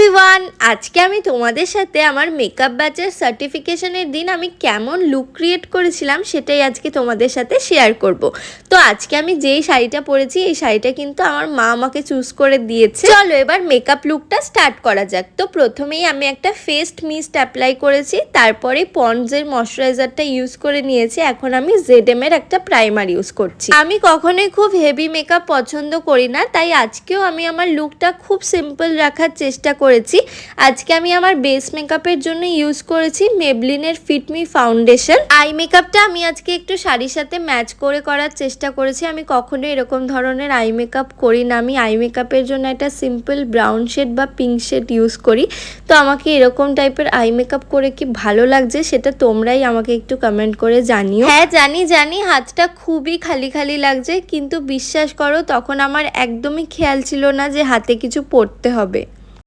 Everyone, আজকে আমি তোমাদের সাথে আমার মেকআপ ব্যাচের সার্টিফিকেশনের দিন আমি কেমন লুক ক্রিয়েট করেছিলাম সেটাই আজকে তোমাদের সাথে শেয়ার করব। তো আজকে আমি যেই শাড়িটা পরেছি এই শাড়িটা কিন্তু আমার মা আমাকে চুজ করে দিয়েছে। চলো এবার মেকআপ লুকটা স্টার্ট করা যাক। তো প্রথমেই আমি একটা ফেস মিস্ট অ্যাপ্লাই করেছি, তারপরে পন্ডসের ময়শ্চারাইজারটা ইউজ করে নিয়েছি। এখন আমি জেডএম এর একটা প্রাইমার ইউজ করছি। আমি কখনোই খুব হেভি মেকআপ পছন্দ করি না, তাই আজকেও আমি আমার লুকটা খুব সিম্পল রাখার চেষ্টা করেছি। আজকে আমি আমার বেস মেকআপের জন্য ইউজ করেছি মেবলিনের ফিট মি ফাউন্ডেশন। আই মেকআপটা আমি আজকে একটু শাড়ির সাথে ম্যাচ করে করার চেষ্টা করেছি। আমি কখনোই এরকম ধরনের আই মেকআপ করি না। আমি আই মেকআপের জন্য একটা সিম্পল ব্রাউন শেড বা পিঙ্ক শেড ইউজ করি। তো আমাকে এরকম টাইপের আই মেকআপ করে কি ভালো লাগছে সেটা তোমরাই আমাকে একটু কমেন্ট করে জানিও। হ্যাঁ জানি হাতটা খুবই খালি খালি লাগছে, কিন্তু বিশ্বাস করো তখন আমার একদমই খেয়াল ছিল না যে হাতে কিছু পরতে হবে।